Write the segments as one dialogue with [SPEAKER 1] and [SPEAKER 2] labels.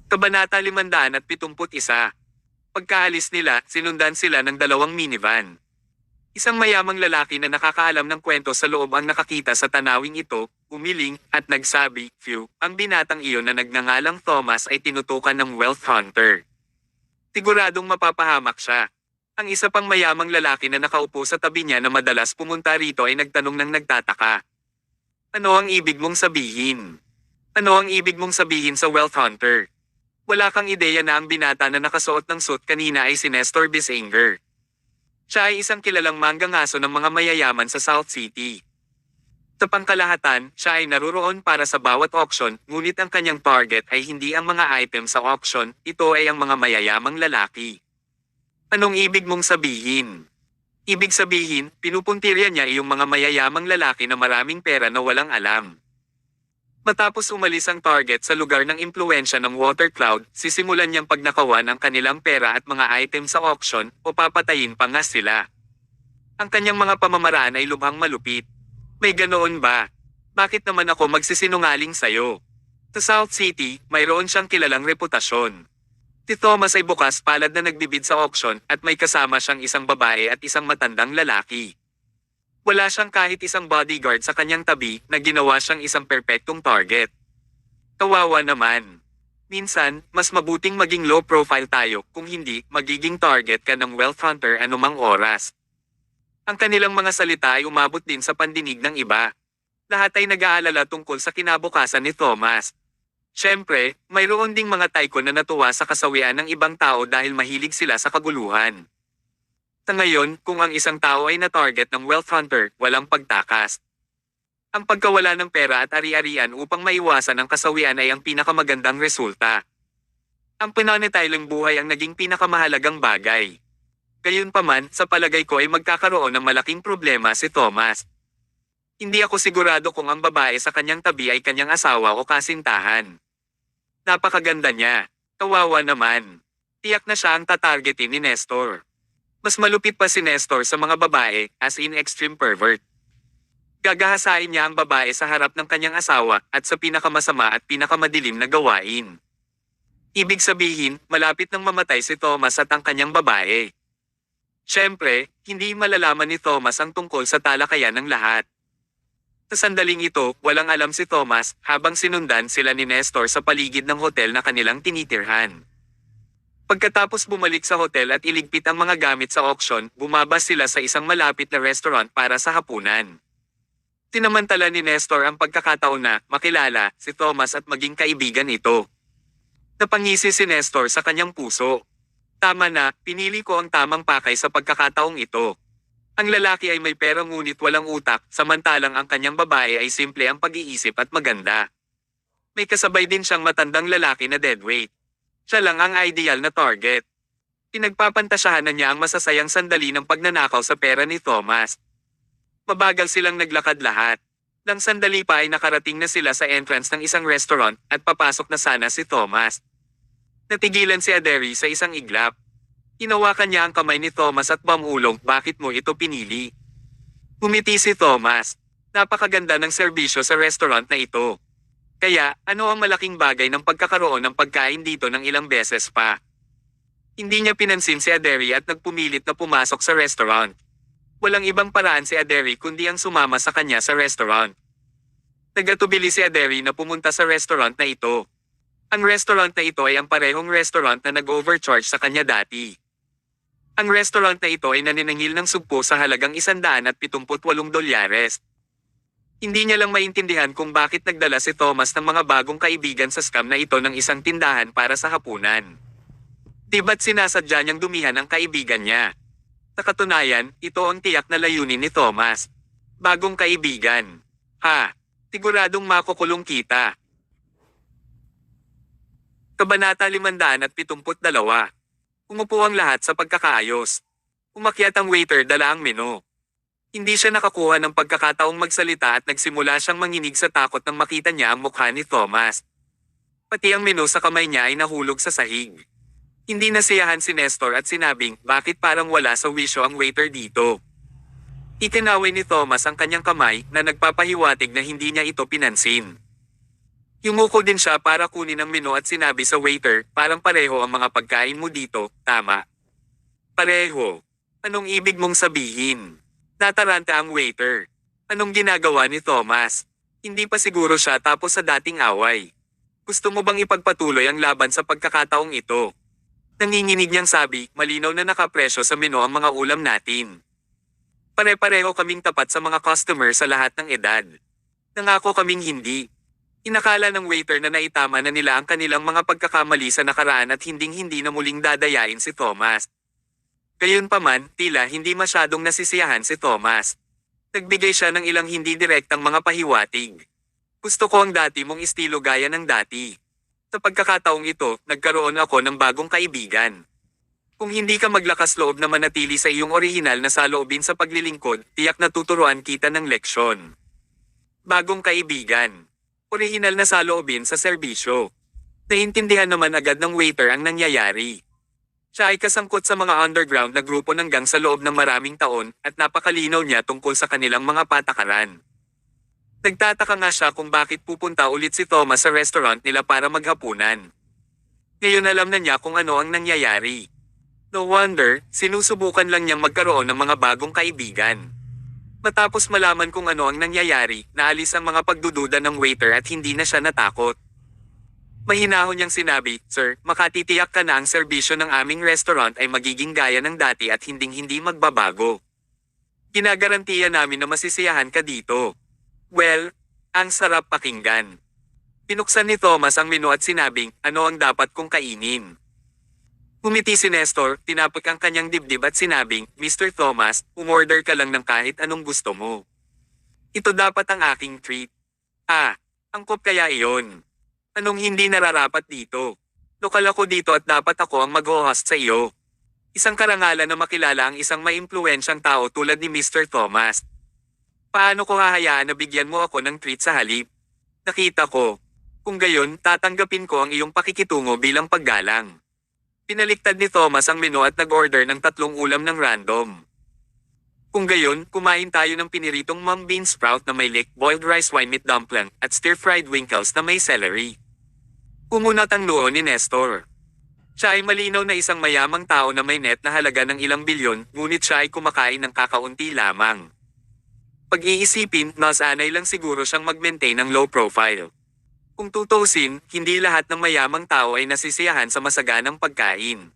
[SPEAKER 1] Kabanata 571. Pagkaalis nila, sinundan sila ng dalawang minivan. Isang mayamang lalaki na nakakaalam ng kwento sa loob ang nakakita sa tanawing ito, umiling, at nagsabi, "Phew, ang binatang iyon na nagngangalang Thomas ay tinutukan ng wealth hunter. Siguradong mapapahamak siya." Ang isa pang mayamang lalaki na nakaupo sa tabi niya na madalas pumunta rito ay nagtanong ng nagtataka. "Ano ang ibig mong sabihin? Ano ang ibig mong sabihin sa wealth hunter? Wala kang ideya na ang binata na nakasuot ng suit kanina ay si Nestor Bisanger. Siya ay isang kilalang manggangaso ng mga mayayaman sa South City. Sa pangkalahatan, siya ay naruroon para sa bawat auction, ngunit ang kanyang target ay hindi ang mga item sa auction, ito ay ang mga mayayamang lalaki." "Anong ibig mong sabihin?" "Ibig sabihin, pinupuntirya niya iyong mga mayayamang lalaki na maraming pera na walang alam. Matapos umalis ang target sa lugar ng impluensya ng water cloud, sisimulan niyang pagnakawan ang kanilang pera at mga item sa auction, o papatayin pa nga sila. Ang kanyang mga pamamaraan ay lubhang malupit." "May ganoon ba? Bakit naman ako magsisinungaling sayo? Sa South City, mayroon siyang kilalang reputasyon. Si Thomas ay bukas palad na nagbibid sa auction at may kasama siyang isang babae at isang matandang lalaki. Wala siyang kahit isang bodyguard sa kanyang tabi na ginawa siyang isang perpektong target. Kawawa naman. Minsan, mas mabuting maging low profile tayo, kung hindi, magiging target ka ng wealth hunter anumang oras." Ang kanilang mga salita ay umabot din sa pandinig ng iba. Lahat ay nag-aalala tungkol sa kinabukasan ni Thomas. Siyempre, mayroon ding mga tycoon na natuwa sa kasawian ng ibang tao dahil mahilig sila sa kaguluhan. Sa ngayon, kung ang isang tao ay na-target ng wealth hunter, walang pagtakas. Ang pagkawala ng pera at ari-arian upang maiwasan ang kasawian ay ang pinakamagandang resulta. Ang pananatiling buhay ang naging pinakamahalagang bagay. Gayunpaman, sa palagay ko ay magkakaroon ng malaking problema si Thomas. Hindi ako sigurado kung ang babae sa kanyang tabi ay kanyang asawa o kasintahan. Napakaganda niya. Kawawa naman. Tiyak na siya ang tatargetin ni Nestor. Mas malupit pa si Nestor sa mga babae, as in extreme pervert. Gagahasain niya ang babae sa harap ng kanyang asawa at sa pinakamasama at pinakamadilim na gawain. Ibig sabihin, malapit nang mamatay si Thomas at ang kanyang babae. Siyempre, hindi malalaman ni Thomas ang tungkol sa talakayan ng lahat. Sa sandaling ito, walang alam si Thomas habang sinundan sila ni Nestor sa paligid ng hotel na kanilang tinitirhan. Pagkatapos bumalik sa hotel at iligpit ang mga gamit sa auction, bumaba sila sa isang malapit na restaurant para sa hapunan. Tinamantala ni Nestor ang pagkakataon na makilala si Thomas at maging kaibigan ito. Napangisi si Nestor sa kanyang puso. "Tama na, pinili ko ang tamang pakay sa pagkakataong ito. Ang lalaki ay may pera ngunit walang utak, samantalang ang kanyang babae ay simple ang pag-iisip at maganda. May kasabay din siyang matandang lalaki na deadweight. Siya lang ang ideal na target." Pinagpapantasyahan na niya ang masasayang sandali ng pagnanakaw sa pera ni Thomas. Mabagal silang naglakad lahat. Nang sandali pa ay nakarating na sila sa entrance ng isang restaurant at papasok na sana si Thomas. Natigilan si Aderi sa isang iglap. Hinawakan niya ang kamay ni Thomas at bamulong, "Bakit mo ito pinili?" Humiti si Thomas. Napakaganda ng serbisyo sa restaurant na ito. Kaya, ano ang malaking bagay ng pagkakaroon ng pagkain dito ng ilang beses pa? Hindi niya pinansin si Aderi at nagpumilit na pumasok sa restaurant. Walang ibang paraan si Aderi kundi ang sumama sa kanya sa restaurant. Nagatubili si Aderi na pumunta sa restaurant na ito. Ang restaurant na ito ay ang parehong restaurant na nag-overcharge sa kanya dati. Ang restaurant na ito ay naniningil ng sugpo sa halagang $178. Hindi niya lang maintindihan kung bakit nagdala si Thomas ng mga bagong kaibigan sa scam na ito ng isang tindahan para sa hapunan. Di ba't sinasadya niyang dumihan ang kaibigan niya? Sa katunayan, ito ang tiyak na layunin ni Thomas. Bagong kaibigan. Ha! Siguradong makukulong kita. Kabanata 572. Umupo ang lahat sa pagkakaayos. Umakyat ang waiter, dala ang menu. Hindi siya nakakuha ng pagkakataong magsalita at nagsimula siyang manginig sa takot nang makita niya ang mukha ni Thomas. Pati ang menu sa kamay niya ay nahulog sa sahig. Hindi nasiyahan si Nestor at sinabing, "Bakit parang wala sa wisyo ang waiter dito?" Itinaway ni Thomas ang kanyang kamay na nagpapahiwatig na hindi niya ito pinansin. Yumuko din siya para kunin ang menu at sinabi sa waiter, parang pareho ang mga pagkain mo dito, tama? Pareho. Anong ibig mong sabihin? Nataranta ang waiter. Anong ginagawa ni Thomas? Hindi pa siguro siya tapos sa dating away. Gusto mo bang ipagpatuloy ang laban sa pagkakataong ito? Nanginginig niyang sabi, malinaw na nakapresyo sa menu ang mga ulam natin. Pare-pareho kaming tapat sa mga customer sa lahat ng edad. Nangako kaming hindi. Inakala ng waiter na naitama na nila ang kanilang mga pagkakamali sa nakaraan at hinding-hindi na muling dadayain si Thomas. Gayunpaman, tila hindi masyadong nasisiyahan si Thomas. Nagbigay siya ng ilang hindi direktang mga pahiwatig. Gusto ko ang dati mong estilo gaya ng dati. Sa pagkakataong ito, nagkaroon ako ng bagong kaibigan. Kung hindi ka maglakas loob na manatili sa iyong orihinal na saloobin sa paglilingkod, tiyak na tuturuan kita ng leksyon. Bagong kaibigan. Orihinal na saloobin sa serbisyo. Naintindihan naman agad ng waiter ang nangyayari. Siya ay kasangkot sa mga underground na grupo hanggang sa loob ng maraming taon at napakalinaw niya tungkol sa kanilang mga patakaran. Nagtataka nga siya kung bakit pupunta ulit si Thomas sa restaurant nila para maghapunan. Ngayon alam na niya kung ano ang nangyayari. No wonder, sinusubukan lang niyang magkaroon ng mga bagong kaibigan. Matapos malaman kung ano ang nangyayari, naalis ang mga pagdududa ng waiter at hindi na siya natakot. Mahinahon niyang sinabi, Sir, makatitiyak ka na ang serbisyo ng aming restaurant ay magiging gaya ng dati at hinding-hindi magbabago. Ginagarantiya namin na masisiyahan ka dito. Well, ang sarap pakinggan. Pinuksan ni Thomas ang menu at sinabing, ano ang dapat kong kainin? Ngumiti si Nestor, tinapik ang kanyang dibdib at sinabing, Mr. Thomas, umorder ka lang ng kahit anong gusto mo. Ito dapat ang aking treat. Angkop kaya iyon. Anong hindi nararapat dito? Lokal ako dito at dapat ako ang mag-host sa iyo. Isang karangalan na makilala ang isang maimpluwensyang tao tulad ni Mr. Thomas. Paano ko hahayaan na bigyan mo ako ng treat sa halip? Nakita ko. Kung gayon, tatanggapin ko ang iyong pakikitungo bilang paggalang. Pinaliktad ni Thomas ang menu at nag-order ng 3 ulam ng random. Kung gayon, kumain tayo ng piniritong mung bean sprout na may leek, boiled rice wine meat dumpling, at stir-fried winkles na may celery. Kumunat ang noo ni Nestor. Siya ay malinaw na isang mayamang tao na may net na halaga ng ilang bilyon, ngunit siya ay kumakain ng kakaunti lamang. Pag-iisipin, nasanay lang siguro siyang mag-maintain ng low profile. Kung tutusin, hindi lahat ng mayamang tao ay nasisiyahan sa masaganang pagkain.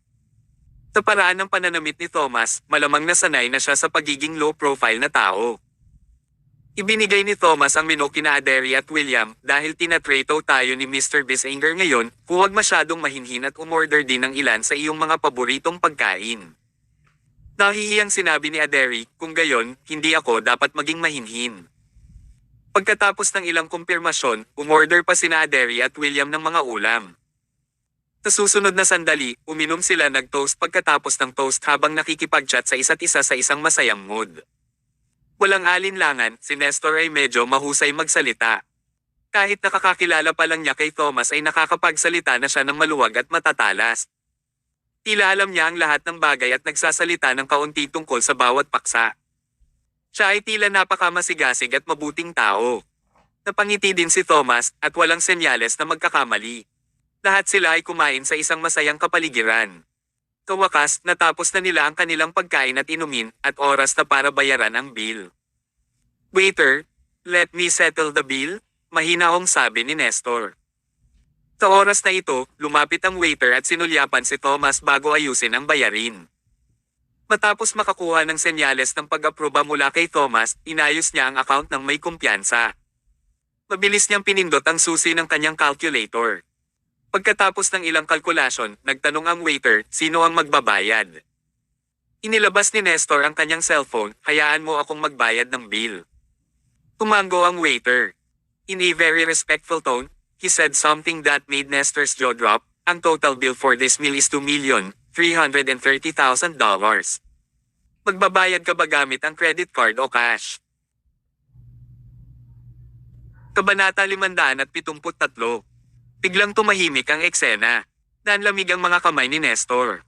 [SPEAKER 1] Sa paraan ng pananamit ni Thomas, malamang nasanay na siya sa pagiging low profile na tao. Ibinigay ni Thomas ang menu kina Aderi at William dahil tinatreto tayo ni Mr. Bisanger ngayon, huwag masyadong mahinhin at umorder din ng ilan sa iyong mga paboritong pagkain. Nahihiyang sinabi ni Aderi, kung gayon, hindi ako dapat maging mahinhin. Pagkatapos ng ilang kumpirmasyon, umorder pa sina Aderi at William ng mga ulam. Sa susunod na sandali, uminom sila nag-toast pagkatapos ng toast habang nakikipag-chat sa isa't isa sa isang masayang mood. Walang alinlangan, si Nestor ay medyo mahusay magsalita. Kahit nakakakilala pa lang niya kay Thomas ay nakakapagsalita na siya ng maluwag at matatalas. Tila alam niya ang lahat ng bagay at nagsasalita ng kaunti tungkol sa bawat paksa. Siya ay tila napakamasigasig at mabuting tao. Napangiti din si Thomas at walang senyales na magkakamali. Lahat sila ay kumain sa isang masayang kapaligiran. Kawakas, natapos na nila ang kanilang pagkain at inumin, at oras na para bayaran ang bill. Waiter, let me settle the bill, mahinahong sabi ni Nestor. Sa oras na ito, lumapit ang waiter at sinulyapan si Thomas bago ayusin ang bayarin. Matapos makakuha ng senyales ng pag-aproba mula kay Thomas, inayos niya ang account ng may kumpiyansa. Mabilis niyang pinindot ang susi ng kanyang calculator. Pagkatapos ng ilang kalkulasyon, nagtanong ang waiter, sino ang magbabayad? Inilabas ni Nestor ang kanyang cellphone, hayaan mo akong magbayad ng bill. Tumango ang waiter. In a very respectful tone, he said something that made Nestor's jaw drop, ang total bill for this meal is $2,330,000. Magbabayad ka ba gamit ang credit card o cash? Kabanata 573. Biglang tumahimik ang eksena. Nanlamig ang mga kamay ni Nestor.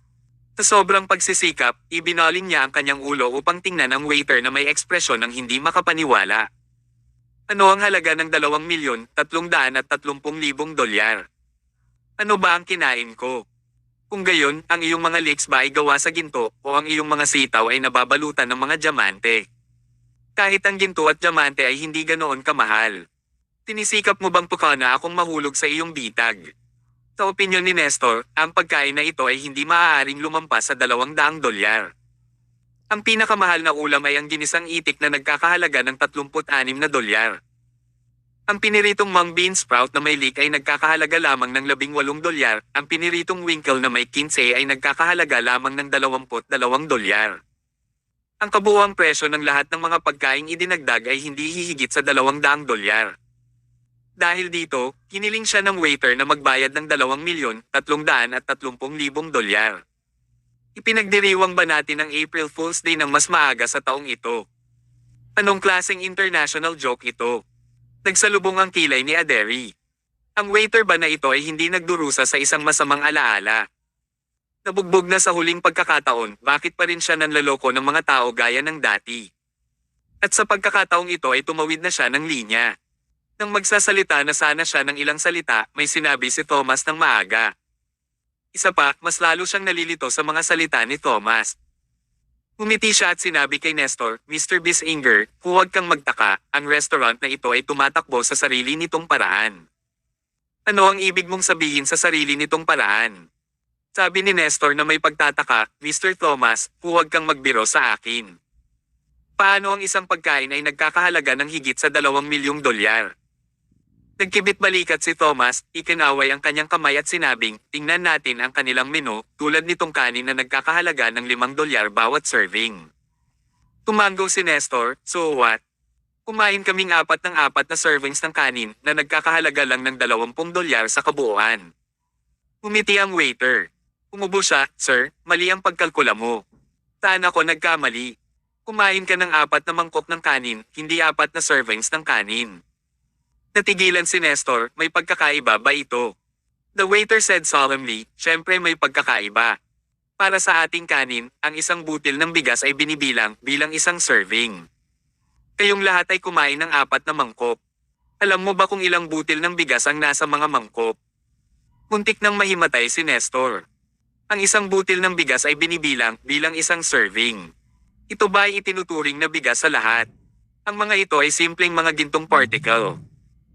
[SPEAKER 1] Sa sobrang pagsisikap, ibinaling niya ang kanyang ulo upang tingnan ang waiter na may ekspresyon ng hindi makapaniwala. Ano ang halaga ng 2,330,000 dolyar? Ano ba ang kinain ko? Kung gayon, ang iyong mga leeks ba ay gawa sa ginto o ang iyong mga sitaw ay nababalutan ng mga diamante? Kahit ang ginto at diamante ay hindi ganoon kamahal. Tinisikap mo bang pukana akong mahulog sa iyong bitag? Sa opinyon ni Nestor, ang pagkain na ito ay hindi maaaring lumampas sa 200 dolyar. Ang pinakamahal na ulam ay ang ginisang itik na nagkakahalaga ng 36 dolyar. Ang piniritong mung bean sprout na may leek ay nagkakahalaga lamang ng 18 dolyar, ang piniritong winkle na may 15 ay nagkakahalaga lamang ng 22 dolyar. Ang kabuuang presyo ng lahat ng mga pagkaing idinagdag ay hindi hihigit sa 200 dolyar. Dahil dito, hiniling siya ng waiter na magbayad ng 2,330,000 dolyar. Ipinagdiriwang ba natin ang April Fool's Day ng mas maaga sa taong ito? Anong klaseng international joke ito? Nagsalubong ang kilay ni Aderi. Ang waiter ba na ito ay hindi nagdurusa sa isang masamang alaala? Nabugbog na sa huling pagkakataon, bakit pa rin siya nanlaloko ng mga tao gaya ng dati? At sa pagkakataong ito ay tumawid na siya ng linya. Nang magsasalita na sana siya ng ilang salita, may sinabi si Thomas ng maaga. Isa pa, mas lalo siyang nalilito sa mga salita ni Thomas. Umiti siya at sinabi kay Nestor, Mr. Bissinger, huwag kang magtaka, ang restaurant na ito ay tumatakbo sa sarili nitong paraan. Ano ang ibig mong sabihin sa sarili nitong paraan? Sabi ni Nestor na may pagtataka, Mr. Thomas, huwag kang magbiro sa akin. Paano ang isang pagkain ay nagkakahalaga ng higit sa 2,000,000 dolyar? Nagkibit-balikat si Thomas, ikinaway ang kanyang kamay at sinabing, tingnan natin ang kanilang menu, tulad nitong kanin na nagkakahalaga ng 5 dolyar bawat serving. Tumango si Nestor, so what? Kumain kaming 4 ng 4 na servings ng kanin na nagkakahalaga lang ng 20 dolyar sa kabuuan. Umiti ang waiter. Umubo siya, sir, mali ang pagkalkula mo. Saan ako nagkamali? Kumain ka ng 4 na mangkok ng kanin, hindi 4 na servings ng kanin. Natigilan si Nestor, may pagkakaiba ba ito? The waiter said solemnly, syempre may pagkakaiba. Para sa ating kanin, ang isang butil ng bigas ay binibilang bilang isang serving. Kayong lahat ay kumain ng 4 na mangkok. Alam mo ba kung ilang butil ng bigas ang nasa mga mangkok? Muntik nang mahimatay si Nestor. Ang isang butil ng bigas ay binibilang bilang isang serving. Ito ba ay itinuturing na bigas sa lahat? Ang mga ito ay simpleng mga gintong particle.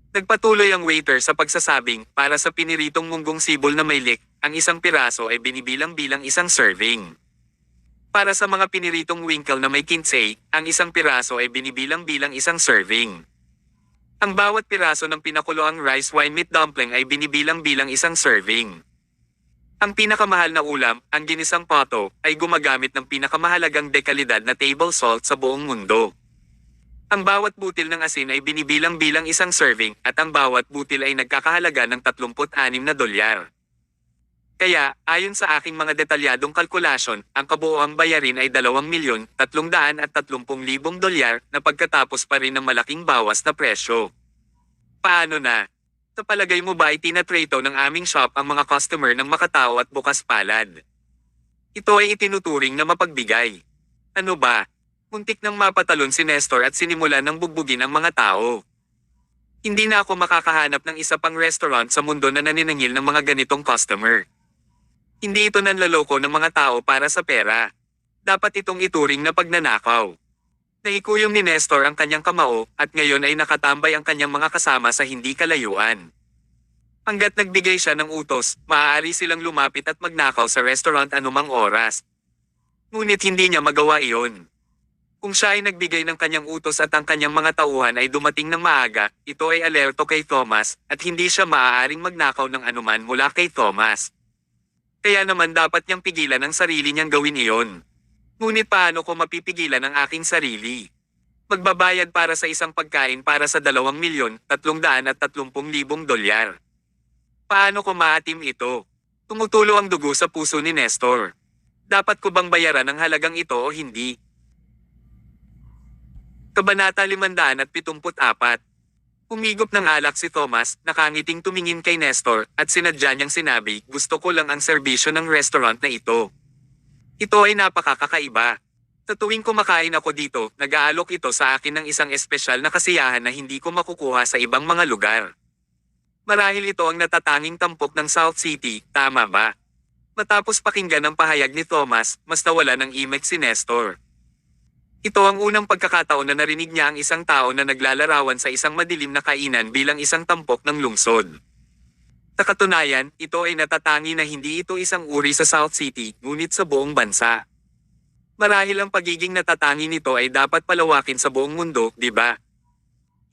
[SPEAKER 1] Nagpatuloy ang waiter sa pagsasabing, para sa piniritong munggong sibol na may leek, ang isang piraso ay binibilang bilang isang serving. Para sa mga piniritong winkle na may 15, ang isang piraso ay binibilang bilang isang serving. Ang bawat piraso ng pinakuloang rice wine meat dumpling ay binibilang bilang isang serving. Ang pinakamahal na ulam, ang ginisang poto, ay gumagamit ng pinakamahalagang dekalidad na table salt sa buong mundo. Ang bawat butil ng asin ay binibilang bilang isang serving at ang bawat butil ay nagkakahalaga ng 36 na dolyar. Kaya, ayon sa aking mga detalyadong kalkulasyon, ang kabuoang bayarin ay 2,330,000 dolyar na pagkatapos pa rin ng malaking bawas na presyo. Paano na? Sa palagay mo ba ay tinatrato ng aming shop ang mga customer ng makatao at bukas palad? Ito ay itinuturing na mapagbigay. Ano ba? Muntik nang mapatalon si Nestor at sinimulan ng bugbugin ang mga tao. Hindi na ako makakahanap ng isa pang restaurant sa mundo na naniningil ng mga ganitong customer. Hindi ito nanlaloko ng mga tao para sa pera. Dapat itong ituring na pagnanakaw. Naikuyom ni Nestor ang kanyang kamao at ngayon ay nakatambay ang kanyang mga kasama sa hindi kalayuan. Hanggat nagbigay siya ng utos, maaari silang lumapit at magnakaw sa restaurant anumang oras. Ngunit hindi niya magawa iyon. Kung siya ay nagbigay ng kanyang utos at ang kanyang mga tauhan ay dumating ng maaga, ito ay alerto kay Thomas, at hindi siya maaaring magnakaw ng anuman mula kay Thomas. Kaya naman dapat niyang pigilan ang sarili niyang gawin iyon. Ngunit paano ko mapipigilan ang aking sarili? Magbabayad para sa isang pagkain para sa 2,330,000 dolyar. Paano ko maatim ito? Tumutulo ang dugo sa puso ni Nestor. Dapat ko bang bayaran ang halagang ito o hindi? Kabanata 574. Humigop ng alak si Thomas, nakangiting tumingin kay Nestor, at sinadya niyang sinabi, gusto ko lang ang serbisyo ng restaurant na ito. Ito ay napakakakaiba. Sa tuwing kumakain ako dito, nag-aalok ito sa akin ng isang espesyal na kasiyahan na hindi ko makukuha sa ibang mga lugar. Marahil ito ang natatanging tampok ng South City, tama ba? Matapos pakinggan ang pahayag ni Thomas, mas nawala ng imik si Nestor. Ito ang unang pagkakataon na narinig niya ang isang tao na naglalarawan sa isang madilim na kainan bilang isang tampok ng lungsod. Sa katunayan, ito ay natatangi na hindi ito isang uri sa South City, ngunit sa buong bansa. Marahil ang pagiging natatangi nito ay dapat palawakin sa buong mundo, di ba?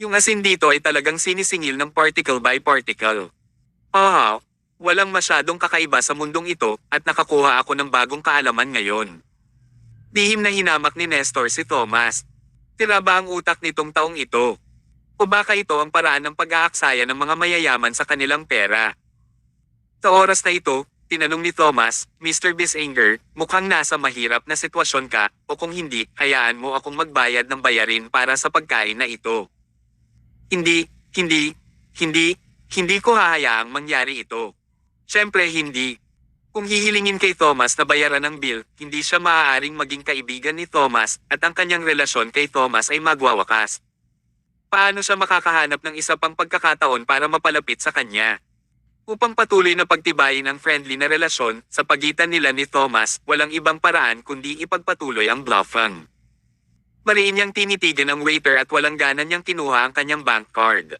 [SPEAKER 1] Yung asin dito ay talagang sinisingil ng particle by particle. Walang masyadong kakaiba sa mundong ito at nakakuha ako ng bagong kaalaman ngayon. Lihim na hinamak ni Nestor si Thomas. Tira ba ang utak nitong taong ito? O baka ito ang paraan ng pag-aaksaya ng mga mayayaman sa kanilang pera? Sa oras na ito, tinanong ni Thomas, Mr. Bissinger, mukhang nasa mahirap na sitwasyon ka, o kung hindi, hayaan mo akong magbayad ng bayarin para sa pagkain na ito. Hindi ko hahayaang mangyari ito. Siyempre hindi. Kung hihilingin kay Thomas na bayaran ng bill, hindi siya maaaring maging kaibigan ni Thomas at ang kanyang relasyon kay Thomas ay magwawakas. Paano siya makakahanap ng isa pang pagkakataon para mapalapit sa kanya? Upang patuloy na pagtibayin ang friendly na relasyon sa pagitan nila ni Thomas, walang ibang paraan kundi ipagpatuloy ang bluffing. Mariin niyang tinitigan ang waiter at walang gana niyang kinuha ang kanyang bank card.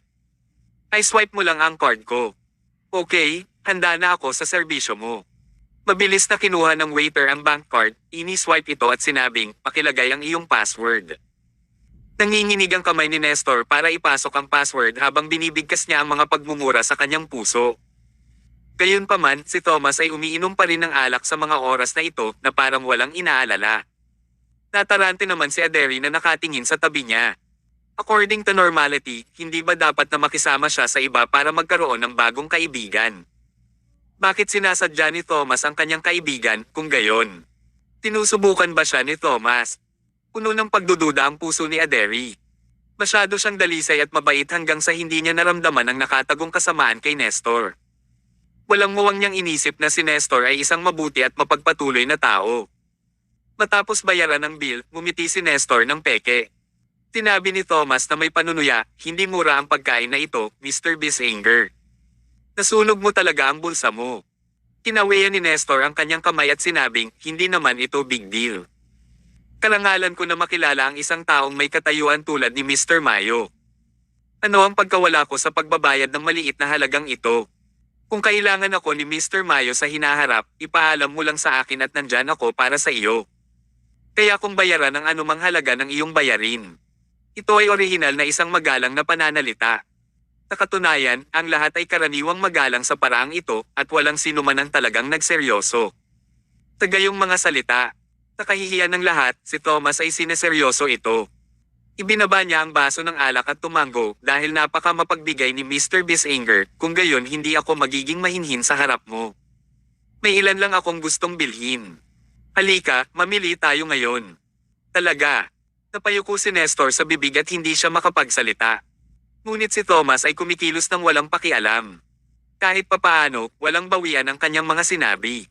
[SPEAKER 1] Ay swipe mo lang ang card ko. Okay, handa na ako sa serbisyo mo. Mabilis na kinuha ng waiter ang bank card, ini-swipe ito at sinabing, pakilagay ang iyong password. Nanginginig ang kamay ni Nestor para ipasok ang password habang binibigkas niya ang mga pagmumura sa kanyang puso. Gayunpaman, si Thomas ay umiinom pa rin ng alak sa mga oras na ito na parang walang inaalala. Natarante naman si Aderi na nakatingin sa tabi niya. According to normality, hindi ba dapat na makisama siya sa iba para magkaroon ng bagong kaibigan? Bakit sinasadya ni Thomas ang kanyang kaibigan kung gayon? Tinusubukan ba siya ni Thomas? Puno ng pagdududa ang puso ni Aderi. Masyado siyang dalisay at mabait hanggang sa hindi niya naramdaman ang nakatagong kasamaan kay Nestor. Walang muwang niyang inisip na si Nestor ay isang mabuti at mapagpatuloy na tao. Matapos bayaran ng bill, ngumiti si Nestor ng peke. Sinabi ni Thomas na may panunuya, hindi mura ang pagkain na ito, Mr. Bissinger. Nasunog mo talaga ang bulsa mo. Kinawian ni Nestor ang kanyang kamay at sinabing, hindi naman ito big deal. Karangalan ko na makilala ang isang taong may katayuan tulad ni Mr. Mayo. Ano ang pagkawala ko sa pagbabayad ng maliit na halagang ito? Kung kailangan ako ni Mr. Mayo sa hinaharap, ipaalam mo lang sa akin at nandyan ako para sa iyo. Kaya kung bayaran ang anumang halaga ng iyong bayarin. Ito ay orihinal na isang magalang na pananalita. Sa katunayan, ang lahat ay karaniwang magalang sa paraang ito at walang sino man ang talagang nagseryoso. Sa gayong mga salita, sa kahihiyan ng lahat, si Thomas ay sineseryoso ito. Ibinaba niya ang baso ng alak at tumango dahil napaka mapagbigay ni Mr. Bissinger, kung gayon hindi ako magiging mahinhin sa harap mo. May ilan lang akong gustong bilhin. Halika, mamili tayo ngayon. Talaga. Napayuko si Nestor sa bibig at hindi siya makapagsalita. Ngunit si Thomas ay kumikilos ng walang pakialam. Kahit papaano, walang bawian ang kanyang mga sinabi.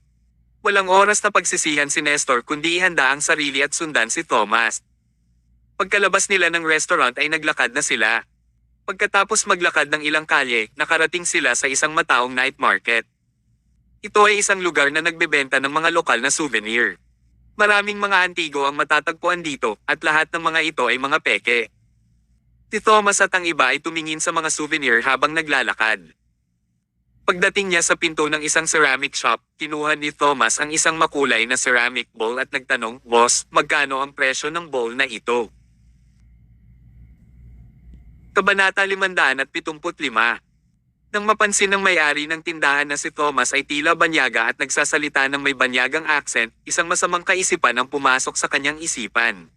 [SPEAKER 1] Walang oras na pagsisihan si Nestor kundi ihanda ang sarili at sundan si Thomas. Pagkalabas nila ng restaurant ay naglakad na sila. Pagkatapos maglakad ng ilang kalye, nakarating sila sa isang mataong night market. Ito ay isang lugar na nagbebenta ng mga lokal na souvenir. Maraming mga antigo ang matatagpuan dito at lahat ng mga ito ay mga peke. Si Thomas at ang iba ay tumingin sa mga souvenir habang naglalakad. Pagdating niya sa pinto ng isang ceramic shop, kinuha ni Thomas ang isang makulay na ceramic bowl at nagtanong, "Boss, magkano ang presyo ng bowl na ito?" Kabanata 575. Nang mapansin ng may-ari ng tindahan na si Thomas ay tila banyaga at nagsasalita ng may banyagang accent, isang masamang kaisipan ang pumasok sa kanyang isipan.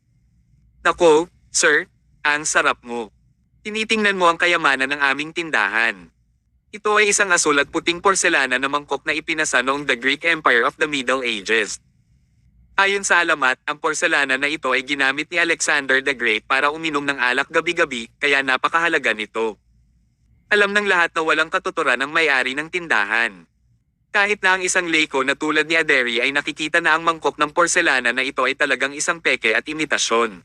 [SPEAKER 1] "Nako, sir, ang sarap mo. Tinitingnan mo ang kayamanan ng aming tindahan." Ito ay isang asul at puting porselana na mangkok na ipinasa noong the Greek Empire of the Middle Ages. Ayon sa alamat, ang porselana na ito ay ginamit ni Alexander the Great para uminom ng alak gabi-gabi, kaya napakahalaga nito. Alam ng lahat na walang katuturan ang may-ari ng tindahan. Kahit na ang isang leko na tulad ni Aderi ay nakikita na ang mangkok ng porselana na ito ay talagang isang peke at imitasyon.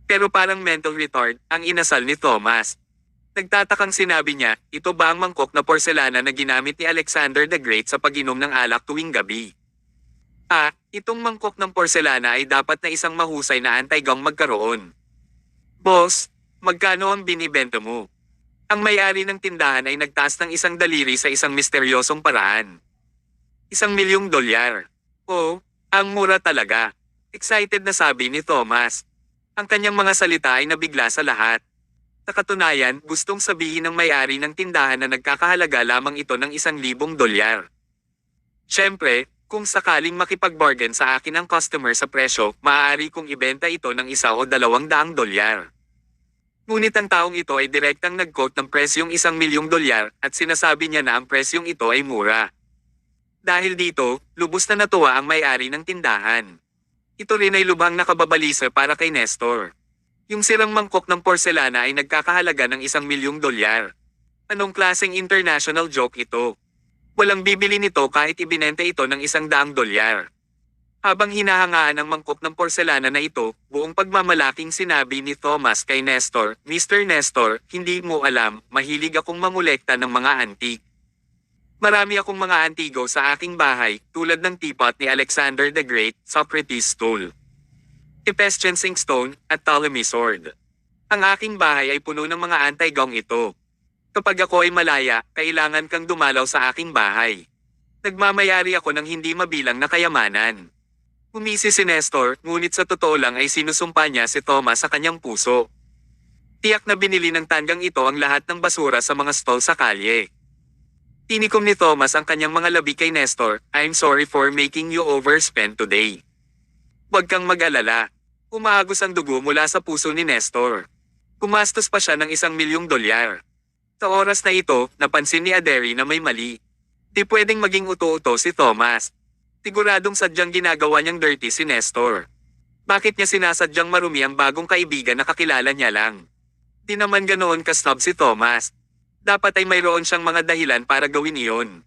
[SPEAKER 1] Pero parang mental retard ang inasal ni Thomas. Nagtatakang sinabi niya, ito ba ang mangkok na porselana na ginamit ni Alexander the Great sa pag-inom ng alak tuwing gabi? Itong mangkok ng porselana ay dapat na isang mahusay na anti-gong magkaroon. Boss, magkano ang binibenta mo? Ang may-ari ng tindahan ay nagtaas ng isang daliri sa isang misteryosong paraan. $1,000,000. Oh, ang mura talaga. Excited na sabi ni Thomas. Ang kanyang mga salita ay nabigla sa lahat. Sa katunayan, gustong sabihin ng may-ari ng tindahan na nagkakahalaga lamang ito ng $1,000,000. Siyempre, kung sakaling makipag-bargain sa akin ang customer sa presyo, maaari kong ibenta ito ng $1 o $200. Ngunit ang taong ito ay direktang nag-quote ng presyong $1,000,000 at sinasabi niya na ang presyong ito ay mura. Dahil dito, lubos na natuwa ang may-ari ng tindahan. Ito rin ay lubhang nakababalisa para kay Nestor. Yung sirang mangkok ng porselana ay nagkakahalaga ng $1,000,000. Anong klaseng international joke ito? Walang bibili nito kahit ibinenta ito ng $100. Habang hinahangaan ang mangkok ng porselana na ito, buong pagmamalaking sinabi ni Thomas kay Nestor, Mr. Nestor, hindi mo alam, mahilig akong mangolekta ng mga antique. Marami akong mga antigo sa aking bahay, tulad ng teapot ni Alexander the Great, Socrates' stool, Epescensing stone, at Ptolemy sword. Ang aking bahay ay puno ng mga anti-gong ito. Kapag ako ay malaya, kailangan kang dumalaw sa aking bahay. Nagmamayari ako ng hindi mabilang na kayamanan. Umisi si Nestor, ngunit sa totoo lang ay sinusumpa niya si Thomas sa kanyang puso. Tiyak na binili ng tanggang ito ang lahat ng basura sa mga stall sa kalye. Tinikom ni Thomas ang kanyang mga labi kay Nestor, I'm sorry for making you overspend today. Huwag kang mag-alala. Umaagos ang dugo mula sa puso ni Nestor. Kumastos pa siya ng $1,000,000. Sa oras na ito, napansin ni Aderi na may mali. Di pwedeng maging uto-uto si Thomas. Siguradong sadyang ginagawa niyang dirty si Nestor. Bakit niya sinasadyang marumi ang bagong kaibigan na kakilala niya lang? Di naman ganoon ka-snob si Thomas. Dapat ay mayroon siyang mga dahilan para gawin iyon.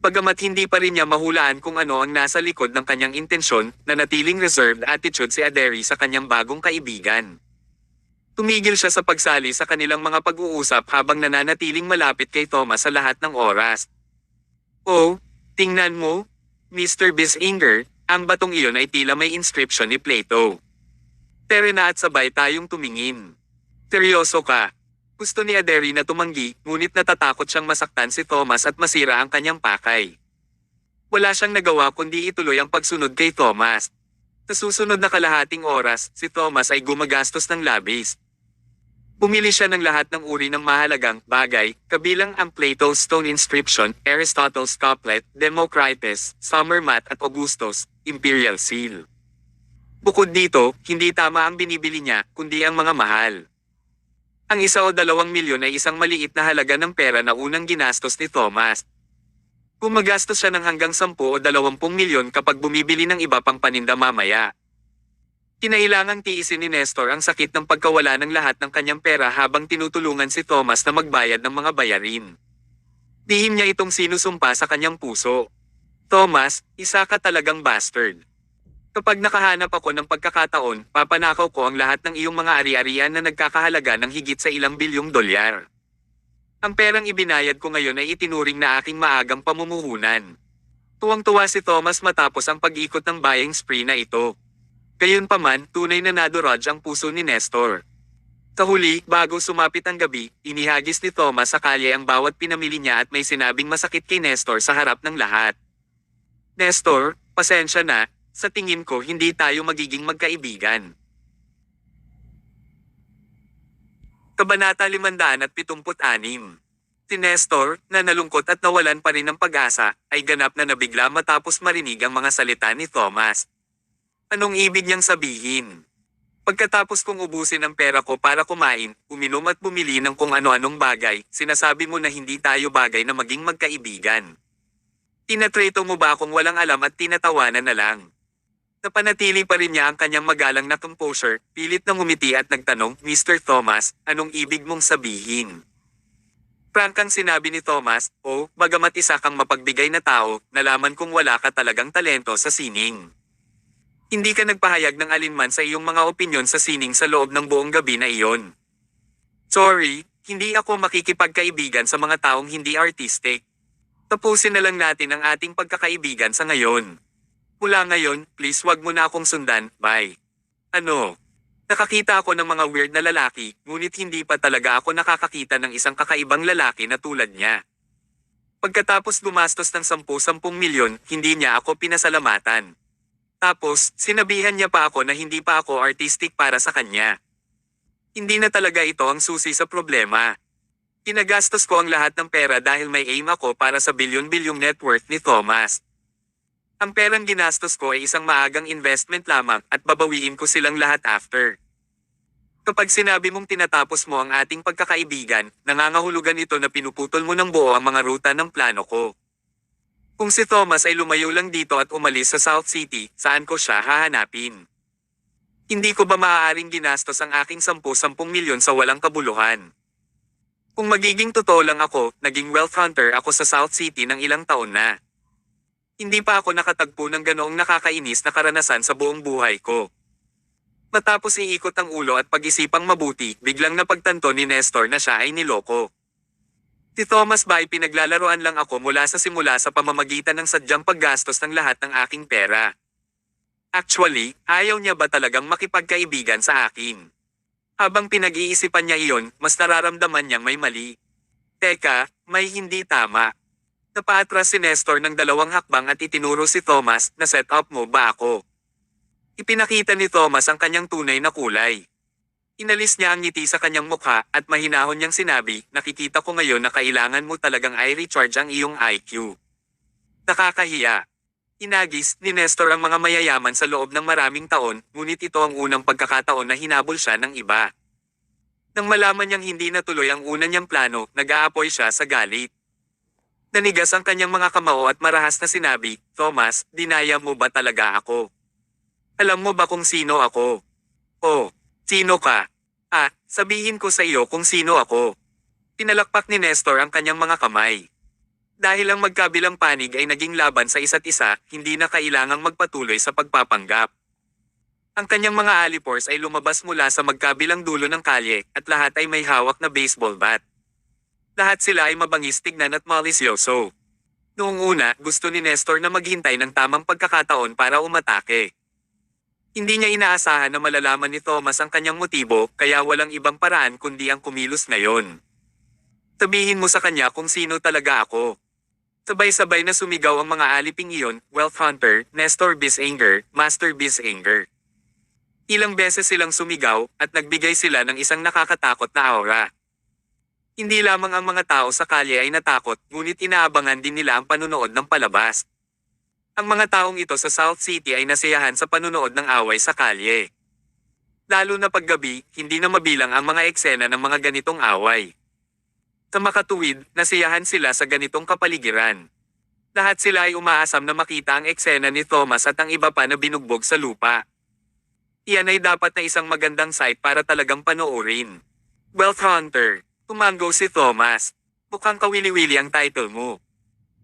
[SPEAKER 1] Bagamat hindi pa rin niya mahulaan kung ano ang nasa likod ng kanyang intensyon, nanatiling reserved attitude si Aderi sa kanyang bagong kaibigan. Tumigil siya sa pagsali sa kanilang mga pag-uusap habang nananatiling malapit kay Thomas sa lahat ng oras. Oh, tingnan mo, Mr. Bissinger, ang batong iyon ay tila may inscription ni Plato. Tere na at sabay tayong tumingin. Seryoso ka? Gusto ni Aderi na tumanggi, ngunit natatakot siyang masaktan si Thomas at masira ang kanyang pakay. Wala siyang nagawa kundi ituloy ang pagsunod kay Thomas. Sa susunod na kalahating oras, si Thomas ay gumagastos ng labis. Bumili siya ng lahat ng uri ng mahalagang bagay, kabilang ang Plato's stone inscription, Aristotle's couplet, Democritus, summer mat at Augustus, imperial seal. Bukod dito, hindi tama ang binibili niya, kundi ang mga mahal. Ang $1 o $2,000,000 ay isang maliit na halaga ng pera na unang ginastos ni Thomas. Gumagastos siya ng hanggang 10 o 20 milyon kapag bumibili ng iba pang paninda mamaya. Kinailangang tiisin ni Nestor ang sakit ng pagkawala ng lahat ng kanyang pera habang tinutulungan si Thomas na magbayad ng mga bayarin. Lihim niya itong sinusumpa sa kanyang puso. Thomas, isa ka talagang bastard. Kapag nakahanap ako ng pagkakataon, papanakaw ko ang lahat ng iyong mga ari-arian na nagkakahalaga ng higit sa $1,000,000. Ang perang ibinayad ko ngayon ay itinuring na aking maagang pamumuhunan. Tuwang-tuwa si Thomas matapos ang pag-ikot ng buying spree na ito. Gayunpaman, tunay na naduraj ang puso ni Nestor. Sa huli, bago sumapit ang gabi, inihagis ni Thomas sa kalye ang bawat pinamili niya at may sinabing masakit kay Nestor sa harap ng lahat. Nestor, pasensya na, sa tingin ko hindi tayo magiging magkaibigan. Kabanata 576. Si Nestor, na nalungkot at nawalan pa rin ng pag-asa, ay ganap na nabigla matapos marinig ang mga salita ni Thomas. Anong ibig niyang sabihin? Pagkatapos kong ubusin ang pera ko para kumain, uminom at bumili ng kung ano-anong bagay, sinasabi mo na hindi tayo bagay na maging magkaibigan. Tinatreto mo ba akong walang alam at tinatawanan na lang? Napanatili pa rin niya ang kanyang magalang na composure, pilit na ngumiti at nagtanong, Mr. Thomas, anong ibig mong sabihin? Prangkang sinabi ni Thomas, "Oh, bagamat isa kang mapagbigay na tao, nalaman kong wala ka talagang talento sa sining. Hindi ka nagpahayag ng alinman sa iyong mga opinyon sa sining sa loob ng buong gabi na iyon. Sorry, hindi ako makikipagkaibigan sa mga taong hindi artistic. Tapusin na lang natin ang ating pagkakaibigan sa ngayon. Mula ngayon, please wag mo na akong sundan, bye." Ano? Nakakita ako ng mga weird na lalaki, ngunit hindi pa talaga ako nakakakita ng isang kakaibang lalaki na tulad niya. Pagkatapos gumastos ng 10 milyon, hindi niya ako pinasalamatan. Tapos, sinabihan niya pa ako na hindi pa ako artistic para sa kanya. Hindi na talaga ito ang susi sa problema. Pinagastos ko ang lahat ng pera dahil may aim ako para sa bilyon-bilyong net worth ni Thomas. Ang perang ginastos ko ay isang maagang investment lamang at babawiin ko silang lahat after. Kapag sinabi mong tinatapos mo ang ating pagkakaibigan, nangangahulugan ito na pinuputol mo ng buo ang mga ruta ng plano ko. Kung si Thomas ay lumayo lang dito at umalis sa South City, saan ko siya hahanapin? Hindi ko ba maaaring ginastos ang aking 10 milyon sa walang kabuluhan? Kung magiging totoo lang ako, naging wealth hunter ako sa South City ng ilang taon na. Hindi pa ako nakatagpo ng ganoong nakakainis na karanasan sa buong buhay ko. Matapos iikot ang ulo at pag-isipang mabuti, biglang napagtanto ni Nestor na siya ay niloko. Si Thomas ba ay pinaglalaroan lang ako mula sa simula sa pamamagitan ng sadyang paggastos ng lahat ng aking pera? Actually, ayaw niya ba talagang makipagkaibigan sa akin? Habang pinag-iisipan niya iyon, mas nararamdaman niyang may mali. Teka, may hindi tama. Napaatras si Nestor ng 2 hakbang at itinuro si Thomas na set up mo ba ako? Ipinakita ni Thomas ang kanyang tunay na kulay. Inalis niya ang ngiti sa kanyang mukha at mahinahon niyang sinabi, "Nakikita ko ngayon na kailangan mo talagang i-recharge ang iyong IQ. Nakakahiya." Inagis ni Nestor ang mga mayayaman sa loob ng maraming taon, ngunit ito ang unang pagkakataon na hinabol siya ng iba. Nang malaman niyang hindi natuloy ang una niyang plano, nag-aapoy siya sa galit. Nanigas ang kanyang mga kamao at marahas na sinabi, "Thomas, dinaya mo ba talaga ako? Alam mo ba kung sino ako?" "Oh, sino ka?" Sabihin ko sa iyo kung sino ako." Pinalakpak ni Nestor ang kanyang mga kamay. Dahil ang magkabilang panig ay naging laban sa isa't isa, hindi na kailangang magpatuloy sa pagpapanggap. Ang kanyang mga alipors ay lumabas mula sa magkabilang dulo ng kalye, at lahat ay may hawak na baseball bat. Lahat sila ay mabangis tignan at malisyoso. Noong una, gusto ni Nestor na maghintay ng tamang pagkakataon para umatake. Hindi niya inaasahan na malalaman ni Thomas ang kanyang motibo, kaya walang ibang paraan kundi ang kumilos ngayon. "Sabihin mo sa kanya kung sino talaga ako." Sabay-sabay na sumigaw ang mga aliping iyon, Wealth Hunter, Nestor Bisanger, Master Bisanger. Ilang beses silang sumigaw, at nagbigay sila ng isang nakakatakot na aura. Hindi lamang ang mga tao sa kalye ay natakot, ngunit inaabangan din nila ang panunood ng palabas. Ang mga taong ito sa South City ay nasiyahan sa panunood ng away sa kalye. Lalo na paggabi, hindi na mabilang ang mga eksena ng mga ganitong away. Sa makatuwid, nasiyahan sila sa ganitong kapaligiran. Lahat sila ay umaasam na makita ang eksena ni Thomas at ang iba pa na binugbog sa lupa. Iyan ay dapat na isang magandang sight para talagang panoorin. Wealth Hunter. Tumango si Thomas. Mukhang kawili-wili ang title mo.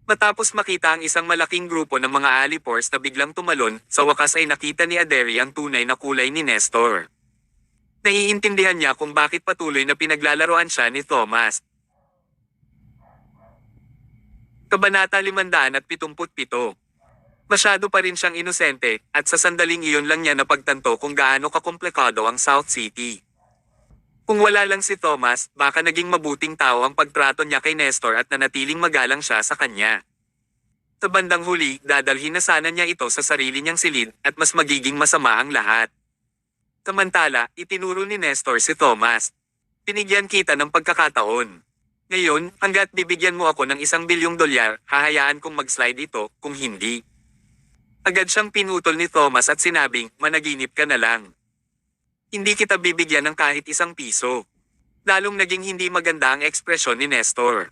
[SPEAKER 1] Matapos makita ang isang malaking grupo ng mga alipors na biglang tumalon, sa wakas ay nakita ni Aderi ang tunay na kulay ni Nestor. Naiintindihan niya kung bakit patuloy na pinaglalaroan siya ni Thomas. Kabanata 577. Masyado pa rin siyang inosente, at sa sandaling iyon lang niya napagtanto kung gaano kakomplikado ang South City. Kung wala lang si Thomas, baka naging mabuting tao ang pagtrato niya kay Nestor at nanatiling magalang siya sa kanya. Sa bandang huli, dadalhin na sana niya ito sa sarili niyang silid, at mas magiging masama ang lahat. Samantala, itinuro ni Nestor si Thomas. "Binigyan kita ng pagkakataon. Ngayon, hanggat bibigyan mo ako ng $1 billion, hahayaan kong mag-slide ito, kung hindi." Agad siyang pinutol ni Thomas at sinabing, "Managinip ka na lang. Hindi kita bibigyan ng kahit ₱1." Lalong naging hindi maganda ang ekspresyon ni Nestor.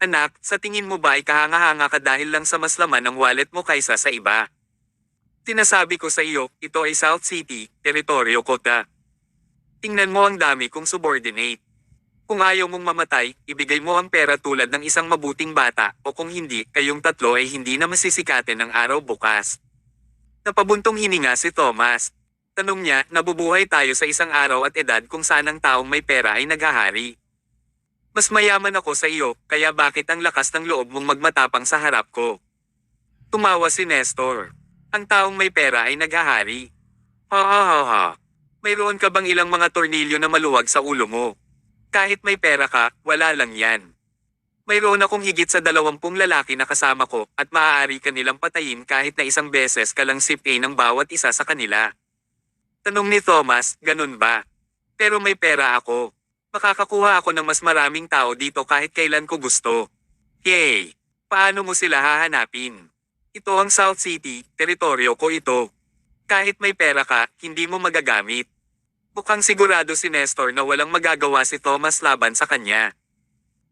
[SPEAKER 1] "Anak, sa tingin mo ba ay kahanga-hanga ka dahil lang sa mas laman ng wallet mo kaysa sa iba? Sinasabi ko sa iyo, ito ay South City, teritoryo ko ta. Tingnan mo ang dami kong subordinate. Kung ayaw mong mamatay, ibigay mo ang pera tulad ng isang mabuting bata, o kung hindi, kayong tatlo ay hindi na masisikatin ng araw bukas. Napabuntong hininga si Thomas. Tanong niya, nabubuhay tayo sa isang araw at edad kung saan ang taong may pera ay naghahari. Mas mayaman ako sa iyo, kaya bakit ang lakas ng loob mong magmatapang sa harap ko? Tumawa si Nestor. Ang taong may pera ay naghahari. Ha ha ha ha. Mayroon ka bang ilang mga tornilyo na maluwag sa ulo mo? Kahit may pera ka, wala lang yan. Mayroon akong higit sa 20 lalaki na kasama ko at maaari ka nilang patayin kahit na isang beses ka lang sip-A ng bawat isa sa kanila. Tanong ni Thomas, ganun ba? Pero may pera ako. Makakakuha ako ng mas maraming tao dito kahit kailan ko gusto. Yay! Paano mo sila hahanapin? Ito ang South City, teritoryo ko ito. Kahit may pera ka, hindi mo magagamit. Mukhang sigurado si Nestor na walang magagawa si Thomas laban sa kanya.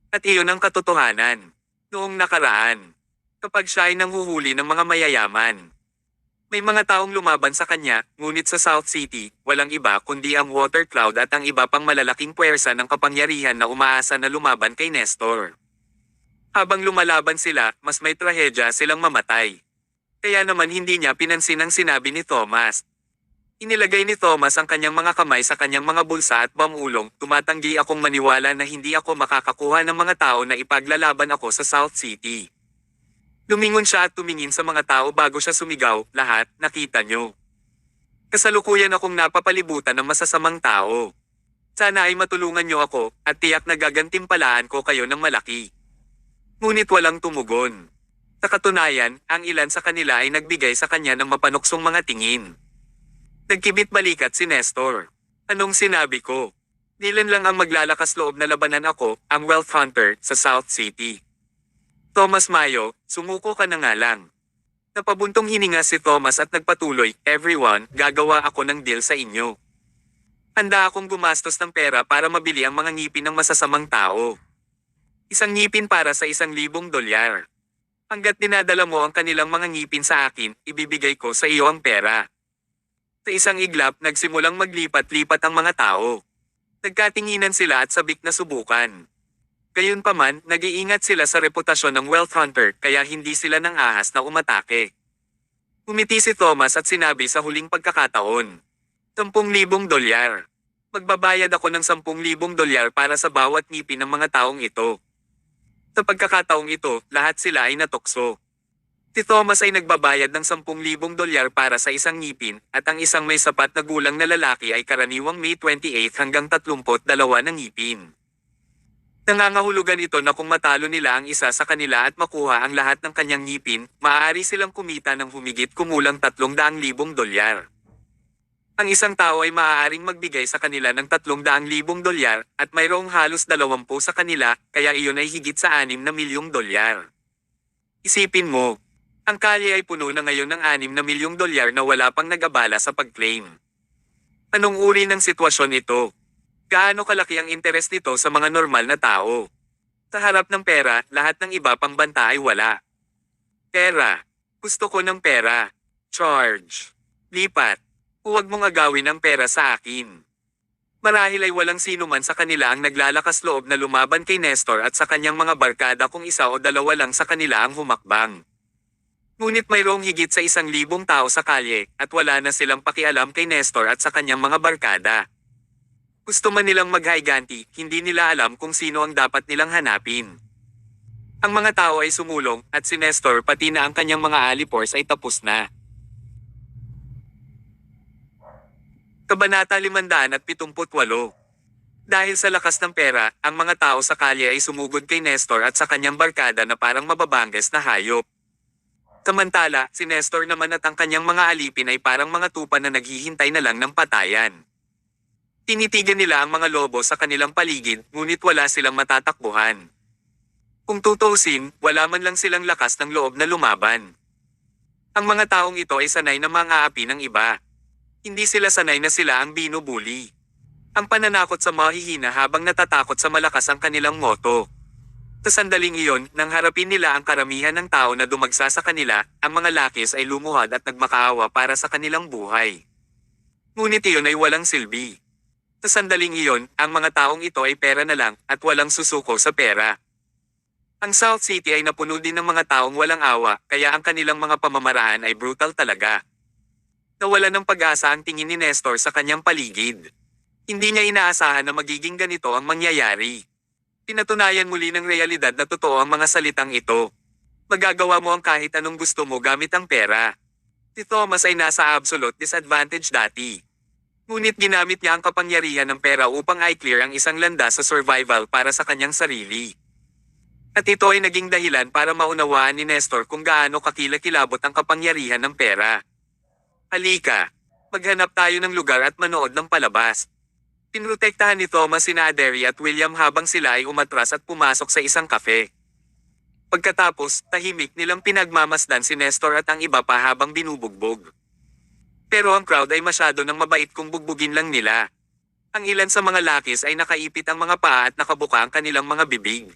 [SPEAKER 1] At iyon ang katotohanan. Noong nakaraan, kapag siya ay nanghuhuli ng mga mayayaman, may mga taong lumaban sa kanya, ngunit sa South City, walang iba kundi ang Water Cloud at ang iba pang malalaking puwersa ng kapangyarihan na umaasa na lumaban kay Nestor. Habang lumalaban sila, mas may trahedya silang mamatay. Kaya naman hindi niya pinansin ang sinabi ni Thomas. Inilagay ni Thomas ang kanyang mga kamay sa kanyang mga bulsa at bamulong, tumatanggi akong maniwala na hindi ako makakakuha ng mga tao na ipaglalaban ako sa South City. Lumingon siya at tumingin sa mga tao bago siya sumigaw, lahat, nakita nyo. Kasalukuyan akong napapalibutan ng masasamang tao. Sana ay matulungan nyo ako, at tiyak na gagantimpalaan ko kayo ng malaki. Ngunit walang tumugon. Sa katunayan, ang ilan sa kanila ay nagbigay sa kanya ng mapanuksong mga tingin. Nagkibit balikat si Nestor. Anong sinabi ko? Nilan lang ang maglalakas loob na labanan ako, ang Wealth Hunter, sa South City. Thomas Mayo, sumuko ka na nga lang. Napabuntong hininga si Thomas at nagpatuloy, everyone, gagawa ako ng deal sa inyo. Handa akong gumastos ng pera para mabili ang mga ngipin ng masasamang tao. Isang ngipin para sa $1,000. Hanggat dinadala mo ang kanilang mga ngipin sa akin, ibibigay ko sa iyo ang pera. Sa isang iglap, nagsimulang maglipat-lipat ang mga tao. Nagkatinginan sila at sabik na subukan. Gayunpaman, nag-iingat sila sa reputasyon ng Wealth Hunter kaya hindi sila nang ahas na umatake. Umiti si Thomas at sinabi sa huling pagkakataon. $10,000. Magbabayad ako ng $10,000 para sa bawat ngipin ng mga taong ito. Sa pagkakataong ito, lahat sila ay natukso. Si Thomas ay nagbabayad ng $10,000 para sa isang ngipin, at ang isang may sapat na gulang na lalaki ay karaniwang may 28 hanggang 32 na ngipin. Nangangahulugan ito na kung matalo nila ang isa sa kanila at makuha ang lahat ng kanyang ngipin, maaari silang kumita ng humigit kumulang $300,000. Ang isang tao ay maaaring magbigay sa kanila ng $300,000 at mayroong halos 20 sa kanila, kaya iyon ay higit sa $6 na milyong. Isipin mo. Ang kalye ay puno na ngayon ng $6 na milyong na wala pang nag-abala sa pag-claim. Anong uri ng sitwasyon ito? Gaano kalaki ang interes nito sa mga normal na tao? Sa harap ng pera, lahat ng iba pang banta ay wala. Pera. Gusto ko ng pera. Charge. Lipat. Huwag mong agawin ang pera sa akin. Marahil ay walang sino man sa kanila ang naglalakas loob na lumaban kay Nestor at sa kanyang mga barkada kung isa o dalawa lang sa kanila ang humakbang. Ngunit mayroong higit sa 1,000 tao sa kalye, at wala na silang pakialam kay Nestor at sa kanyang mga barkada. Gusto man nilang maghaiganti, hindi nila alam kung sino ang dapat nilang hanapin. Ang mga tao ay sumulong, at si Nestor pati na ang kanyang mga alipors ay tapos na. Kabanata 578. Dahil sa lakas ng pera, ang mga tao sa kalye ay sumugod kay Nestor at sa kanyang barkada na parang mababangges na hayop. Samantala, si Nestor naman at ang kanyang mga alipin ay parang mga tupa na naghihintay na lang ng patayan. Tinitigan nila ang mga lobo sa kanilang paligid, ngunit wala silang matatakbuhan. Kung tutuusin, wala man lang silang lakas ng loob na lumaban. Ang mga taong ito ay sanay na mang-aapi ng iba. Hindi sila sanay na sila ang binubuli. Ang pananakot sa mahihina habang natatakot sa malakas ang kanilang moto. Sa sandaling iyon, nang harapin nila ang karamihan ng tao na dumagsa sa kanila, ang mga lakis ay lumuhad at nagmakaawa para sa kanilang buhay. Ngunit iyon ay walang silbi. Sa sandaling iyon, ang mga taong ito ay pera na lang at walang susuko sa pera. Ang South City ay napuno din ng mga taong walang awa, kaya ang kanilang mga pamamaraan ay brutal talaga. Nawala ng pag-asa ang tingin ni Nestor sa kanyang paligid. Hindi niya inaasahan na magiging ganito ang mangyayari. Pinatunayan muli ng realidad na totoo ang mga salitang ito. Magagawa mo ang kahit anong gusto mo gamit ang pera. Si Thomas ay nasa absolute disadvantage dati. Ngunit ginamit niya ang kapangyarihan ng pera upang i-clear ang isang landas sa survival para sa kanyang sarili. At ito ay naging dahilan para maunawaan ni Nestor kung gaano kakilakilabot ang kapangyarihan ng pera. Halika, maghanap tayo ng lugar at manood ng palabas. Pinrotektahan ni Thomas sina Aderi at William habang sila ay umatras at pumasok sa isang kafe. Pagkatapos, tahimik nilang pinagmamasdan si Nestor at ang iba pa habang binubugbog. Pero ang crowd ay masyado nang mabait kung bugbugin lang nila. Ang ilan sa mga lakis ay nakaipit ang mga paa at nakabuka ang kanilang mga bibig.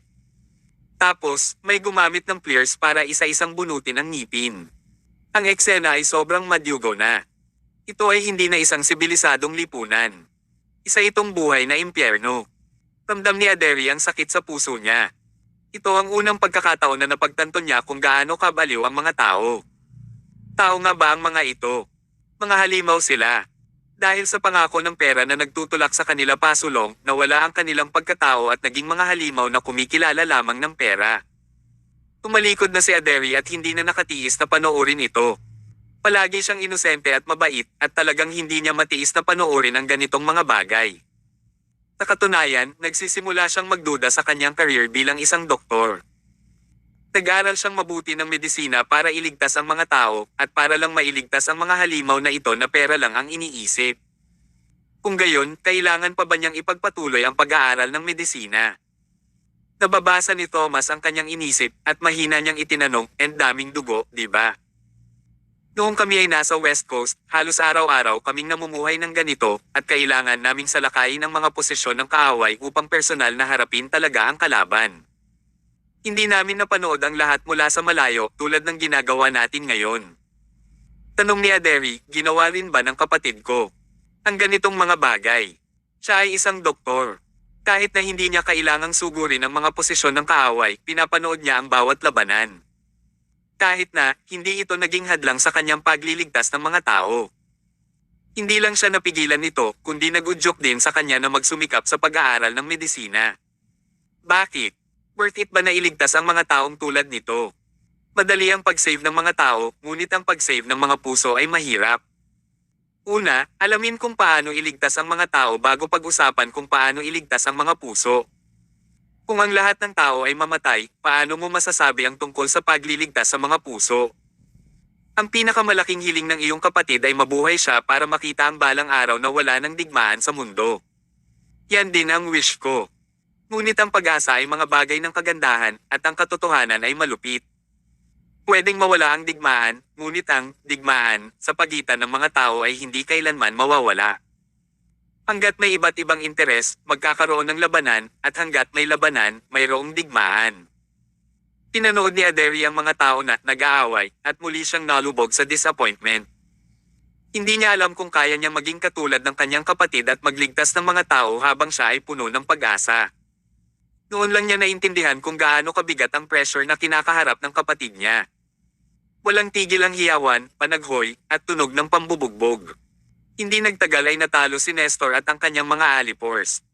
[SPEAKER 1] Tapos, may gumamit ng pliers para isa-isang bunutin ang ngipin. Ang eksena ay sobrang madyugo na. Ito ay hindi na isang sibilisadong lipunan. Isa itong buhay na impyerno. Ramdam ni Aderi ang sakit sa puso niya. Ito ang unang pagkakataon na napagtanto niya kung gaano kabaliw ang mga tao. Tao nga ba ang mga ito? Mga halimaw sila. Dahil sa pangako ng pera na nagtutulak sa kanila pasulong, nawala ang kanilang pagkatao at naging mga halimaw na kumikilala lamang ng pera. Tumalikod na si Aderi at hindi na nakatiis na panoorin ito. Palagi siyang inosente at mabait at talagang hindi niya matiis na panoorin ang ganitong mga bagay. Sa katunayan, nagsisimula siyang magduda sa kanyang career bilang isang doktor. Nag-aral siyang mabuti ng medisina para iligtas ang mga tao at para lang mailigtas ang mga halimaw na ito na pera lang ang iniisip. Kung gayon, kailangan pa ba niyang ipagpatuloy ang pag-aaral ng medisina? Nababasa ni Thomas ang kanyang inisip at mahina niyang itinanong, "And daming dugo, di ba?" Noong kami ay nasa West Coast, halos araw-araw kaming namumuhay ng ganito at kailangan naming salakayin ang mga posisyon ng kaaway upang personal na harapin talaga ang kalaban. Hindi namin napanood ang lahat mula sa malayo tulad ng ginagawa natin ngayon. Tanong ni Aderi, ginawa rin ba ng kapatid ko ang ganitong mga bagay? Siya ay isang doktor. Kahit na hindi niya kailangang sugurin ang mga posisyon ng kaaway, pinapanood niya ang bawat labanan. Kahit na, hindi ito naging hadlang sa kanyang pagliligtas ng mga tao. Hindi lang siya napigilan nito, kundi nag-udyok din sa kanya na magsumikap sa pag-aaral ng medisina. Bakit? Worth it ba na iligtas ang mga taong tulad nito? Madali ang pag-save ng mga tao, ngunit ang pag-save ng mga puso ay mahirap. Una, alamin kung paano iligtas ang mga tao bago pag-usapan kung paano iligtas ang mga puso. Kung ang lahat ng tao ay mamatay, paano mo masasabi ang tungkol sa pagliligtas sa mga puso? Ang pinakamalaking hiling ng iyong kapatid ay mabuhay siya para makita ang balang araw na wala ng digmaan sa mundo. Yan din ang wish ko. Ngunit ang pag-asa ay mga bagay ng kagandahan at ang katotohanan ay malupit. Pwedeng mawala ang digmaan, ngunit ang digmaan sa pagitan ng mga tao ay hindi kailanman mawawala. Hanggat may iba't ibang interes, magkakaroon ng labanan, at hanggat may labanan, mayroong digmaan. Pinanood ni Aderi ang mga tao na nag-aaway at muli siyang nalubog sa disappointment. Hindi niya alam kung kaya niya maging katulad ng kanyang kapatid at magligtas ng mga tao habang siya ay puno ng pag-asa. Noon lang niya naintindihan kung gaano kabigat ang pressure na kinakaharap ng kapatid niya. Walang tigil ang hiyawan, panaghoy, at tunog ng pambubugbog. Hindi nagtagal ay natalo si Nestor at ang kanyang mga alipors.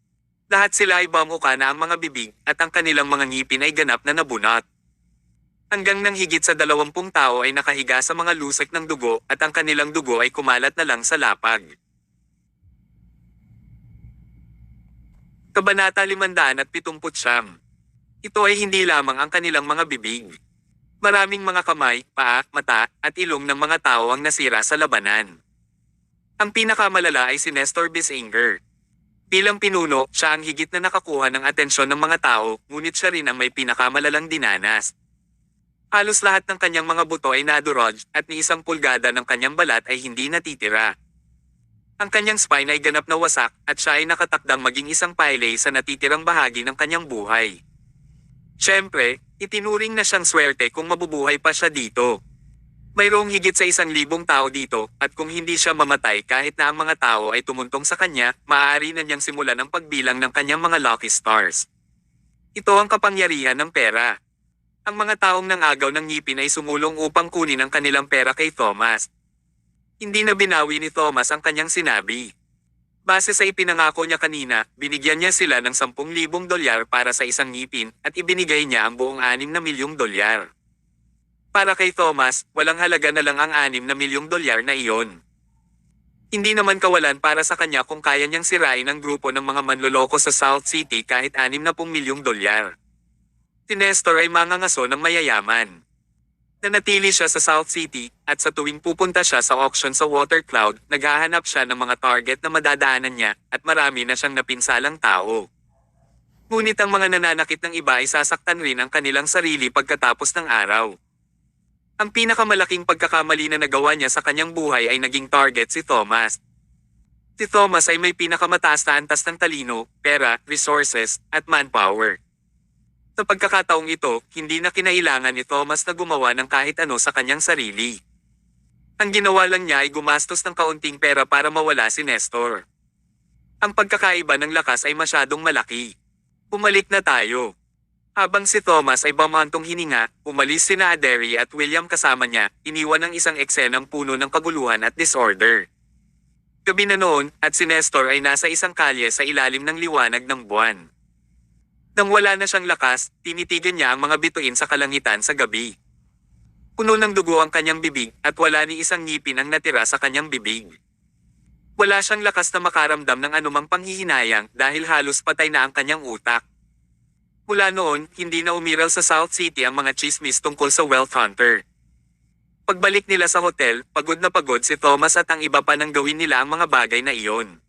[SPEAKER 1] Lahat sila ay bamuka na ang mga bibig at ang kanilang mga ngipin ay ganap na nabunot. Hanggang nang higit sa 20 tao ay nakahiga sa mga lusek ng dugo at ang kanilang dugo ay kumalat na lang sa lapag. Kabanata 579. Ito ay hindi lamang ang kanilang mga bibig. Maraming mga kamay, paa, mata, at ilong ng mga tao ang nasira sa labanan. Ang pinakamalala ay si Nestor Bissinger. Bilang pinuno, siya ang higit na nakakuha ng atensyon ng mga tao, ngunit siya rin ang may pinakamalalang dinanas. Halos lahat ng kanyang mga buto ay nadurog at ni 1 pulgada ng kanyang balat ay hindi natitira. Ang kanyang spine ay ganap na wasak at siya ay nakatakdang maging isang pile sa natitirang bahagi ng kanyang buhay. Siyempre, itinuring na siyang swerte kung mabubuhay pa siya dito. Mayroong higit sa 1,000 tao dito, at kung hindi siya mamatay kahit na ang mga tao ay tumuntong sa kanya, maaari na niyang simulan ang pagbilang ng kanyang mga lucky stars. Ito ang kapangyarihan ng pera. Ang mga taong nangagaw ng ngipin ay sumulong upang kunin ang kanilang pera kay Thomas. Hindi na binawi ni Thomas ang kanyang sinabi. Base sa ipinangako niya kanina, binigyan niya sila ng $10,000 para sa isang ngipin at ibinigay niya ang buong $6 na milyong. Para kay Thomas, walang halaga na lang ang $6 na milyong na iyon. Hindi naman kawalan para sa kanya kung kaya niyang sirain ang grupo ng mga manloloko sa South City kahit $60 milyong. Si Nestor ay mangangaso ng mayayaman. Nanatili siya sa South City, at sa tuwing pupunta siya sa auction sa Water Cloud, naghahanap siya ng mga target na madadaanan niya, at marami na siyang napinsalang tao. Ngunit ang mga nananakit ng iba ay sasaktan rin ang kanilang sarili pagkatapos ng araw. Ang pinakamalaking pagkakamali na nagawa niya sa kanyang buhay ay naging target si Thomas. Si Thomas ay may pinakamataas na antas ng talino, pera, resources, at manpower. Sa pagkakataong ito, hindi na kinailangan ni Thomas na gumawa ng kahit ano sa kanyang sarili. Ang ginawa lang niya ay gumastos ng kaunting pera para mawala si Nestor. Ang pagkakaiba ng lakas ay masyadong malaki. Bumalik na tayo. Habang si Thomas ay bamantong hininga, umalis sina Aderi at William kasama niya, iniwan ang isang eksenang puno ng kaguluhan at disorder. Gabi na noon, at si Nestor ay nasa isang kalye sa ilalim ng liwanag ng buwan. Nang wala na siyang lakas, tinitigan niya ang mga bituin sa kalangitan sa gabi. Puno ng dugo ang kanyang bibig, at wala ni isang ngipin ang natira sa kanyang bibig. Wala siyang lakas na makaramdam ng anumang panghihinayang dahil halos patay na ang kanyang utak. Mula noon, hindi na umiral sa South City ang mga chismis tungkol sa wealth hunter. Pagbalik nila sa hotel, pagod na pagod si Thomas at ang iba pa nang gawin nila ang mga bagay na iyon.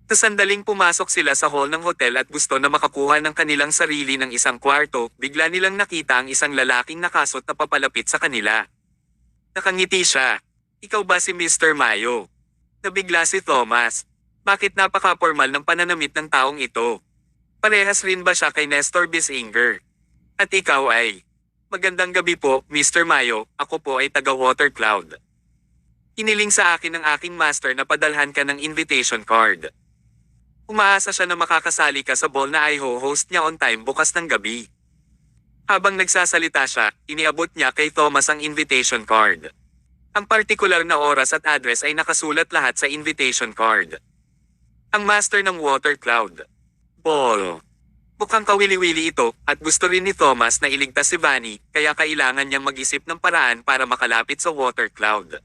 [SPEAKER 1] Sa sandaling pumasok sila sa hall ng hotel at gusto na makakuha ng kanilang sarili ng isang kwarto, bigla nilang nakita ang isang lalaking nakasot na papalapit sa kanila. Nakangiti siya. "Ikaw ba si Mr. Mayo?" Nabigla si Thomas. Bakit napaka-formal ng pananamit ng taong ito? Parehas rin ba siya kay Nestor Bisinger? At ikaw ay? "Magandang gabi po, Mr. Mayo, ako po ay taga Water Cloud. Iniling sa akin ng aking master na padalhan ka ng invitation card. Umaasa siya na makakasali ka sa ball na i-host niya on time bukas ng gabi." Habang nagsasalita siya, iniabot niya kay Thomas ang invitation card. Ang partikular na oras at address ay nakasulat lahat sa invitation card. Ang master ng Water Cloud. Ball. Mukhang kawili-wili ito, at gusto rin ni Thomas na iligtas si Vanny, kaya kailangan niyang mag-isip ng paraan para makalapit sa Water Cloud.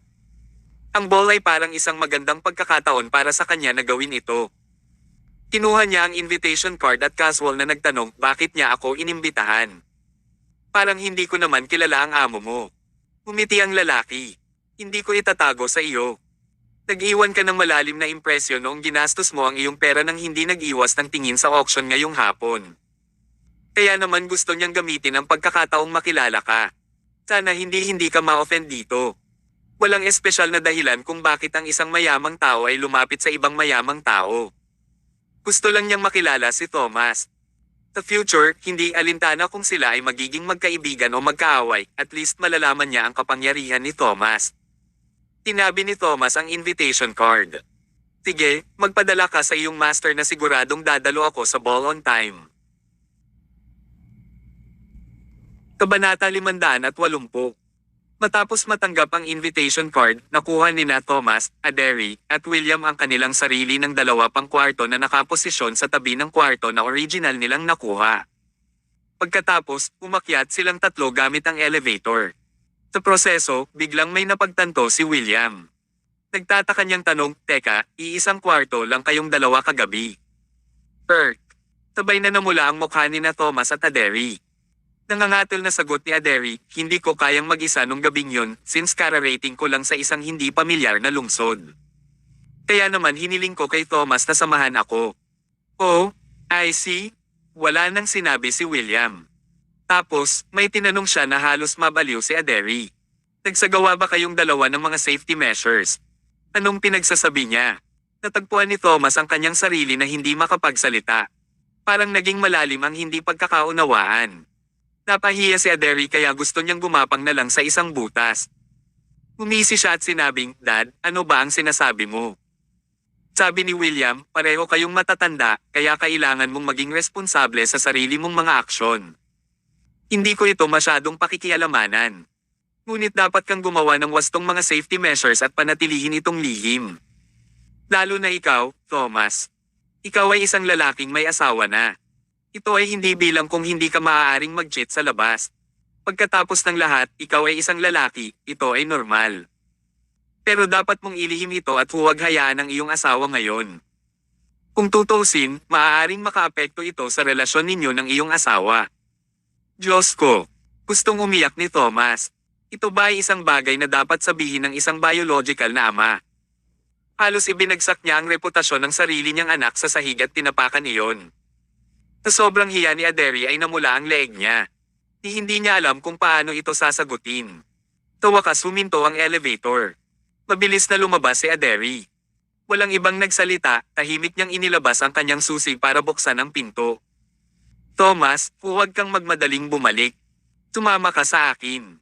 [SPEAKER 1] Ang ball ay parang isang magandang pagkakataon para sa kanya na gawin ito. Kinuha niya ang invitation card at casual na nagtanong, "Bakit niya ako inimbitahan? Parang hindi ko naman kilala ang amo mo." Umiti ang lalaki. "Hindi ko itatago sa iyo. Nag-iwan ka ng malalim na impresyon noong ginastos mo ang iyong pera nang hindi nag-iwas ng tingin sa auction ngayong hapon. Kaya naman gusto niyang gamitin ang pagkakataong makilala ka. Sana hindi ka ma-offend dito. Walang espesyal na dahilan kung bakit ang isang mayamang tao ay lumapit sa ibang mayamang tao. Gusto lang niyang makilala si Thomas. Sa future, hindi alintana kung sila ay magiging magkaibigan o magkaaway, at least malalaman niya ang kapangyarihan ni Thomas." Tinabi ni Thomas ang invitation card. "Sige, magpadala ka sa iyong master na siguradong dadalo ako sa ball on time." Kabanata 580. Matapos matanggap ang invitation card, nakuha nina Thomas, Aderi, at William ang kanilang sarili ng 2 pang kwarto na nakaposisyon sa tabi ng kwarto na original nilang nakuha. Pagkatapos, umakyat silang 3 gamit ang elevator. Sa proseso, biglang may napagtanto si William. Nagtataka niyang tanong, "Teka, iisang kwarto lang kayong 2 kagabi?" Sabay na namula ang mukha nina Thomas at Aderi. Nangangatol na sagot ni Aderi, "Hindi ko kayang mag-isa nung gabing yun, since kararating ko lang sa isang hindi pamilyar na lungsod. Kaya naman hiniling ko kay Thomas na samahan ako." "Oh, I see." Wala nang sinabi si William. Tapos, may tinanong siya na halos mabaliw si Aderi. "Nagsagawa ba kayong 2 ng mga safety measures?" Anong pinagsasabi niya? Natagpuan ni Thomas ang kanyang sarili na hindi makapagsalita. Parang naging malalim ang hindi pagkakaunawaan. Napahiya si Aderi kaya gusto niyang gumapang na lang sa isang butas. Ngumisi siya at sinabing, "Dad, ano ba ang sinasabi mo?" Sabi ni William, "Pareho kayong matatanda, kaya kailangan mong maging responsable sa sarili mong mga aksyon. Hindi ko ito masyadong pakikialamanan. Ngunit dapat kang gumawa ng wastong mga safety measures at panatilihin itong lihim. Lalo na ikaw, Thomas. Ikaw ay isang lalaking may asawa na. Ito ay hindi bilang kung hindi ka maaaring mag-cheat sa labas. Pagkatapos ng lahat, ikaw ay isang lalaki, ito ay normal. Pero dapat mong ilihim ito at huwag hayaan ang iyong asawa ngayon. Kung tutuusin, maaaring makaapekto ito sa relasyon ninyo ng iyong asawa." Diyos ko! Gustong umiyak ni Thomas. Ito ba ay isang bagay na dapat sabihin ng isang biological na ama? Halos ibinagsak niya ang reputasyon ng sarili niyang anak sa sahig at tinapakan iyon. Sa sobrang hiya ni Aderi ay namula ang leeg niya. Hindi niya alam kung paano ito sasagutin. Sa wakas huminto ang elevator. Mabilis na lumabas si Aderi. Walang ibang nagsalita, tahimik niyang inilabas ang kanyang susi para buksan ang pinto. "Thomas, huwag kang magmadaling bumalik. Sumama ka sa akin."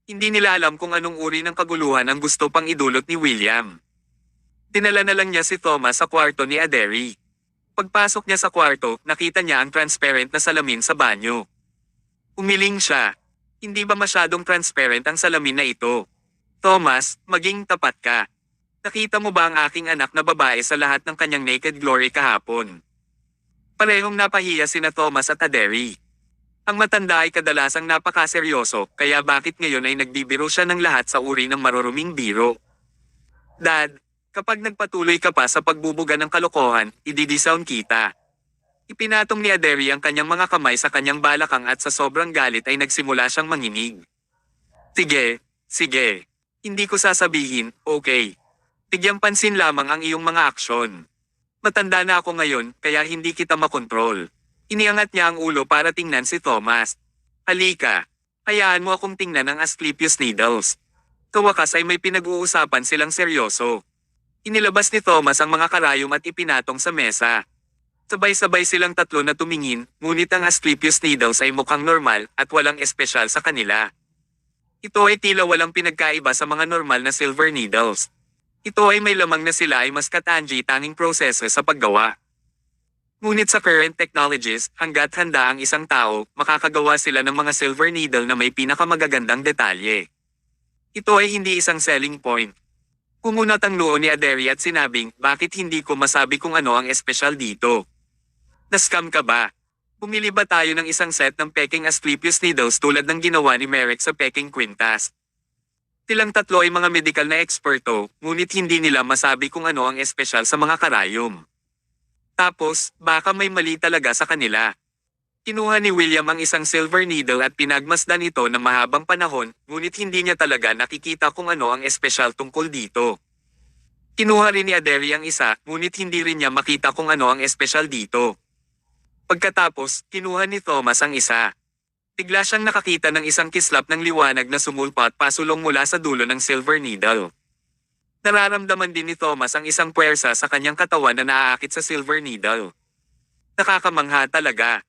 [SPEAKER 1] Hindi nila alam kung anong uri ng kaguluhan ang gusto pang idulot ni William. Dinala na lang niya si Thomas sa kwarto ni Aderi. Pagpasok niya sa kwarto, nakita niya ang transparent na salamin sa banyo. Umiling siya. Hindi ba masyadong transparent ang salamin na ito? "Thomas, maging tapat ka. Nakita mo ba ang aking anak na babae sa lahat ng kanyang naked glory kahapon?" Parehong napahiya sina Thomas at Aderi. Ang matanda ay kadalasang napakaseryoso, kaya bakit ngayon ay nagbibiro siya ng lahat sa uri ng maruruming biro? "Dad, kapag nagpatuloy ka pa sa pagbubuga ng kalokohan, ididisown kita." Ipinatong ni Aderi ang kanyang mga kamay sa kanyang balakang at sa sobrang galit ay nagsimula siyang manginig. "Sige, sige. Hindi ko sasabihin, okay. Bigyang pansin lamang ang iyong mga aksyon. Matanda na ako ngayon, kaya hindi kita makontrol." Iniangat niya ang ulo para tingnan si Thomas. "Halika. Hayaan mo akong tingnan ang Asclepius Needles." Sa wakas ay may pinag-uusapan silang seryoso. Inilabas ni Thomas ang mga karayom at ipinatong sa mesa. Sabay-sabay silang tatlo na tumingin, ngunit ang Asclepius Needles ay mukhang normal at walang espesyal sa kanila. Ito ay tila walang pinagkaiba sa mga normal na silver needles. Ito ay may lamang na sila ay mas katangi tanging proseso sa paggawa. Ngunit sa current technologies, hanggat handa ang isang tao, makakagawa sila ng mga silver needle na may pinakamagagandang detalye. Ito ay hindi isang selling point. Kumunat ang noo ni Aderi at sinabing, "Bakit hindi ko masabi kung ano ang espesyal dito? Na-scam ka ba? Bumili ba tayo ng isang set ng peking Asclepius needles tulad ng ginawa ni Merrick sa peking Quintas?" Silang tatlo ay mga medikal na eksperto, ngunit hindi nila masabi kung ano ang espesyal sa mga karayom. Tapos, baka may mali talaga sa kanila. Kinuha ni William ang isang silver needle at pinagmasdan ito ng mahabang panahon, ngunit hindi niya talaga nakikita kung ano ang espesyal tungkol dito. Kinuha rin ni Aderi ang isa, ngunit hindi rin niya makita kung ano ang espesyal dito. Pagkatapos, kinuha ni Thomas ang isa. Bigla siyang nakakita ng isang kislap ng liwanag na sumulpat pasulong mula sa dulo ng silver needle. Nararamdaman din ni Thomas ang isang puwersa sa kanyang katawan na naaakit sa silver needle. Nakakamangha talaga.